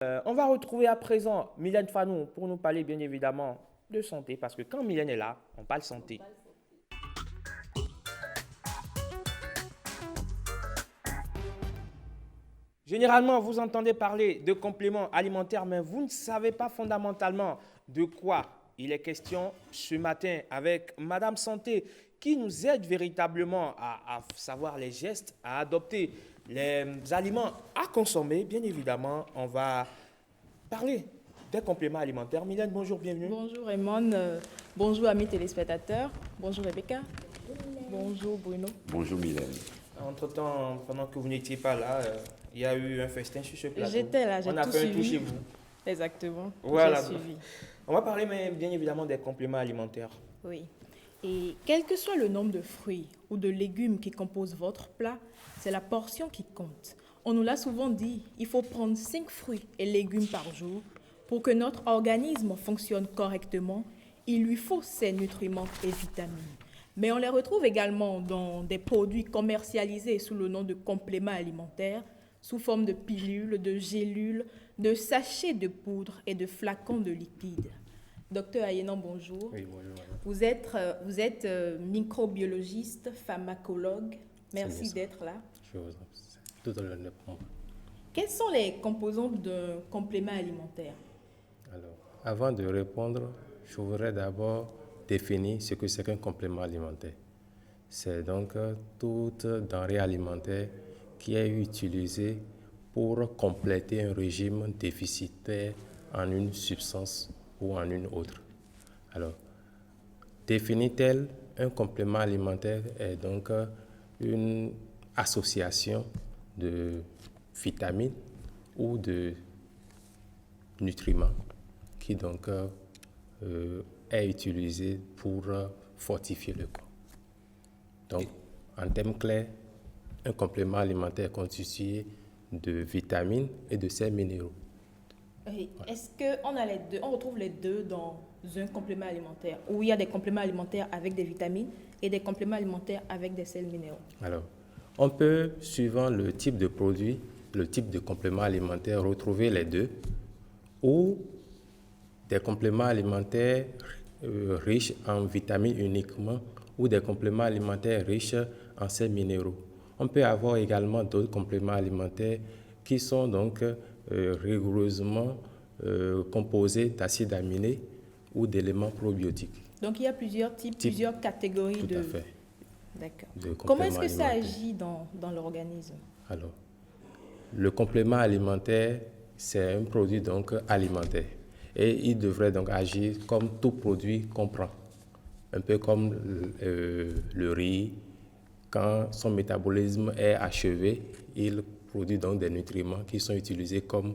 On va retrouver à présent Mylène Fanou pour nous parler bien évidemment de santé, parce que quand Mylène est là, on parle santé. Généralement, vous entendez parler de compléments alimentaires, mais vous ne savez pas fondamentalement de quoi il est question ce matin avec Madame Santé, qui nous aide véritablement à savoir les gestes à adopter, les aliments à consommer. Bien évidemment, on va parler des compléments alimentaires. Mylène, bonjour, bienvenue. Bonjour Raymond, bonjour amis téléspectateurs, bonjour Rebecca, bonjour Bruno. Bonjour Mylène. Entre-temps, pendant que vous n'étiez pas là, il y a eu un festin sur ce plateau. J'étais là, j'ai On a tout fait un tour suivi. chez vous. Exactement, Voilà. j'ai suivi. On va parler mais bien évidemment des compléments alimentaires. Oui. Et quel que soit le nombre de fruits ou de légumes qui composent votre plat, c'est la portion qui compte. On nous l'a souvent dit, il faut prendre 5 fruits et légumes par jour. Pour que notre organisme fonctionne correctement, il lui faut ces nutriments et vitamines. Mais on les retrouve également dans des produits commercialisés sous le nom de compléments alimentaires, sous forme de pilules, de gélules, de sachets de poudre et de flacons de liquide. Docteur Ayenan, bonjour. Oui, bonjour madame. Vous êtes microbiologiste, pharmacologue. Merci bien ça. d'être là. Je vous en prie. Tout à l'honneur pour moi. Quelles sont les composantes d'un complément alimentaire? Alors, avant de répondre, je voudrais d'abord définir ce que c'est qu'un complément alimentaire. C'est donc toute denrée alimentaire qui est utilisée pour compléter un régime déficitaire en une substance ou en une autre. Alors, défini tel, un complément alimentaire est donc une association de vitamines ou de nutriments qui donc est utilisé pour fortifier le corps. Donc, en termes clairs, un complément alimentaire est constitué de vitamines et de sels minéraux. Est-ce qu'on retrouve les deux dans un complément alimentaire, où il y a des compléments alimentaires avec des vitamines et des compléments alimentaires avec des sels minéraux? Alors, on peut, suivant le type de produit, le type de complément alimentaire, retrouver les deux, ou des compléments alimentaires riches en vitamines uniquement, ou des compléments alimentaires riches en sels minéraux. On peut avoir également d'autres compléments alimentaires qui sont donc rigoureusement composés d'acides aminés ou d'éléments probiotiques. Donc il y a plusieurs types, plusieurs catégories Tout de... à fait. D'accord. De Comment est-ce compléments que ça alimentaires. agit dans l'organisme? Alors, le complément alimentaire, c'est un produit donc alimentaire. Et il devrait donc agir comme tout produit qu'on prend. Un peu comme le riz, quand son métabolisme est achevé, il produit donc des nutriments qui sont utilisés comme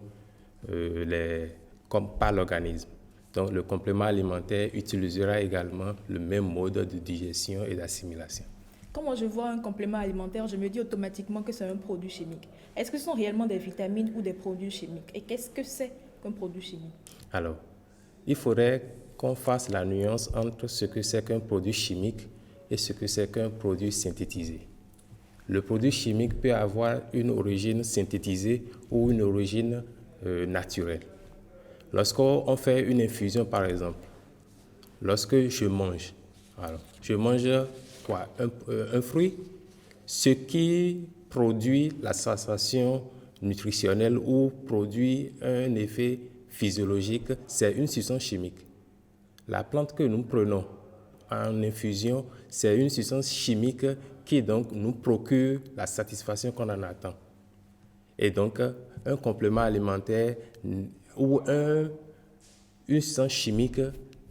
par l'organisme. Donc le complément alimentaire utilisera également le même mode de digestion et d'assimilation. Quand moi je vois un complément alimentaire, je me dis automatiquement que c'est un produit chimique. Est-ce que ce sont réellement des vitamines ou des produits chimiques? Et qu'est-ce que c'est qu'un produit chimique? Alors, il faudrait qu'on fasse la nuance entre ce que c'est qu'un produit chimique et ce que c'est qu'un produit synthétisé. Le produit chimique peut avoir une origine synthétisée ou une origine naturelle. Lorsqu'on fait une infusion, par exemple, lorsque je mange, alors, je mange quoi? Un fruit, ce qui produit la sensation nutritionnelle ou produit un effet physiologique, c'est une substance chimique. La plante que nous prenons en infusion, c'est une substance chimique qui donc nous procure la satisfaction qu'on en attend. Et donc, un complément alimentaire ou une substance chimique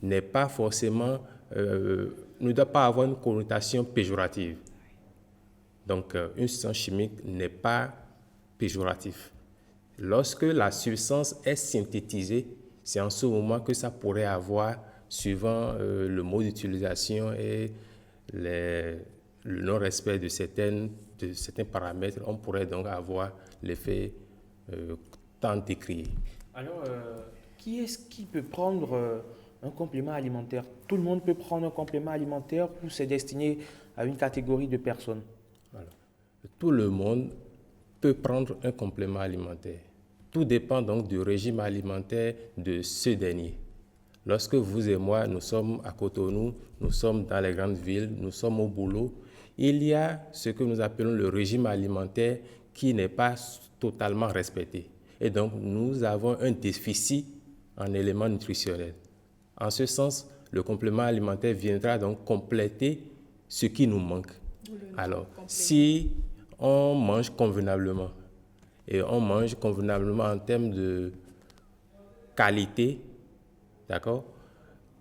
n'est pas forcément, ne doit pas avoir une connotation péjorative. Donc, une substance chimique n'est pas péjorative. Lorsque la substance est synthétisée, c'est en ce moment que ça pourrait avoir, suivant le mode d'utilisation et le non-respect de certains paramètres, on pourrait donc avoir l'effet tant décrié. Alors, qui est-ce qui peut prendre un complément alimentaire? Tout le monde peut prendre un complément alimentaire ou c'est destiné à une catégorie de personnes? Voilà. Tout le monde peut prendre un complément alimentaire. Tout dépend donc du régime alimentaire de ce dernier. Lorsque vous et moi, nous sommes à Cotonou, nous sommes dans les grandes villes, nous sommes au boulot, il y a ce que nous appelons le régime alimentaire qui n'est pas totalement respecté. Et donc, nous avons un déficit en éléments nutritionnels. En ce sens, le complément alimentaire viendra donc compléter ce qui nous manque. Alors, si on mange convenablement, et on mange convenablement en termes de qualité, d'accord,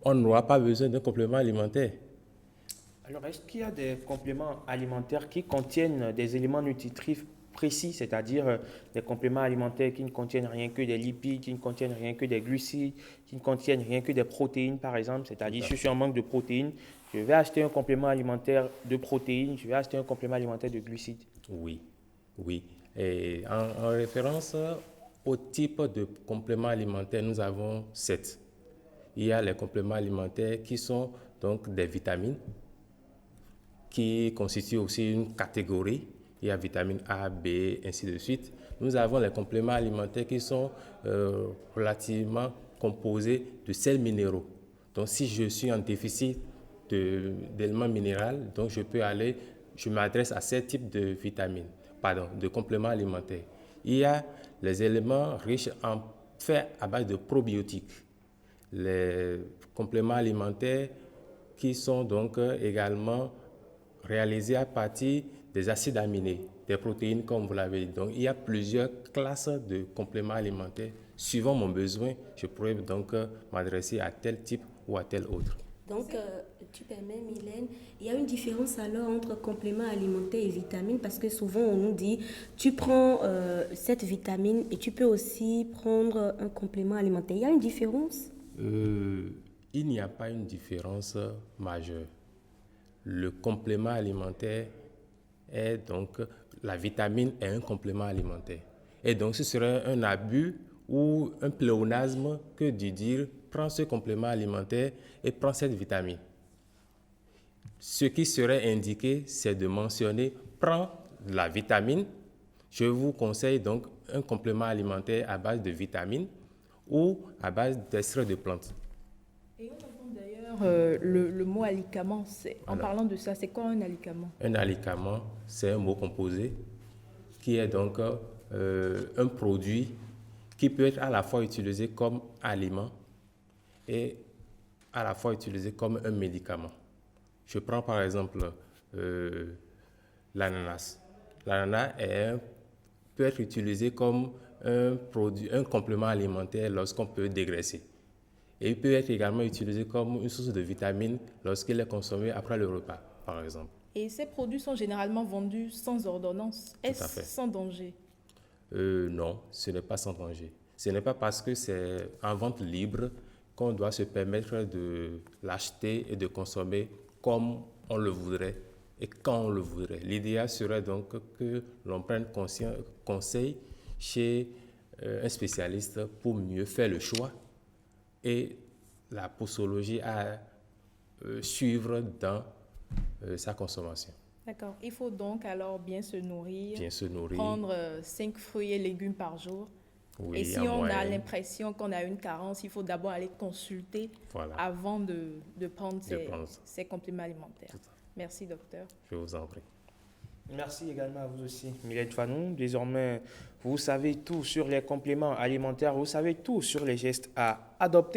on n'aura pas besoin d'un complément alimentaire. Alors, est-ce qu'il y a des compléments alimentaires qui contiennent des éléments nutritifs précis, c'est-à-dire des compléments alimentaires qui ne contiennent rien que des lipides, qui ne contiennent rien que des glucides, qui ne contiennent rien que des protéines, par exemple, c'est-à-dire je suis en manque de protéines, je vais acheter un complément alimentaire de protéines, je vais acheter un complément alimentaire de glucides. Oui, oui. Et en référence au type de compléments alimentaires, nous avons 7. Il y a les compléments alimentaires qui sont donc des vitamines, qui constituent aussi une catégorie. Il y a vitamine A, B, ainsi de suite. Nous avons les compléments alimentaires qui sont relativement composés de sels minéraux. Donc, si je suis en déficit d'éléments minéraux, donc je m'adresse à ce type de vitamines, de compléments alimentaires. Il y a les éléments riches en faits à base de probiotiques, les compléments alimentaires qui sont donc également réalisés à partir des acides aminés, des protéines comme vous l'avez dit. Donc il y a plusieurs classes de compléments alimentaires. Suivant mon besoin, je pourrais donc m'adresser à tel type ou à tel autre. Donc, tu permets, Mylène, il y a une différence alors entre compléments alimentaires et vitamines parce que souvent on nous dit, tu prends cette vitamine et tu peux aussi prendre un complément alimentaire. Il y a une différence? Il n'y a pas une différence majeure. Le complément alimentaire est donc, la vitamine est un complément alimentaire. Et donc ce serait un abus ou un pléonasme que de dire prends ce complément alimentaire et prends cette vitamine. Ce qui serait indiqué, c'est de mentionner prends la vitamine. Je vous conseille donc un complément alimentaire à base de vitamines ou à base d'extraits de plantes. Et on entend d'ailleurs le mot alicament. En parlant de ça, c'est quoi un alicament? Un alicament, c'est un mot composé qui est donc un produit qui peut être à la fois utilisé comme aliment et à la fois utilisé comme un médicament. Je prends par exemple l'ananas. L'ananas peut être utilisé comme un complément alimentaire lorsqu'on peut dégraisser. Et il peut être également utilisé comme une source de vitamines lorsqu'il est consommé après le repas, par exemple. Et ces produits sont généralement vendus sans ordonnance. Est-ce sans danger? Non, ce n'est pas sans danger. Ce n'est pas parce que c'est en vente libre qu'on doit se permettre de l'acheter et de consommer comme on le voudrait et quand on le voudrait. L'idéal serait donc que l'on prenne conseil chez un spécialiste pour mieux faire le choix et la posologie à suivre dans sa consommation. D'accord. Il faut donc alors bien se nourrir. Bien se nourrir. Prendre 5 fruits et légumes par jour. Oui, et si on a l'impression qu'on a une carence, il faut d'abord aller consulter avant de prendre ces compléments alimentaires. Merci, docteur. Je vous en prie. Merci également à vous aussi, Mylène Fanou. Désormais, vous savez tout sur les compléments alimentaires, vous savez tout sur les gestes à adopter.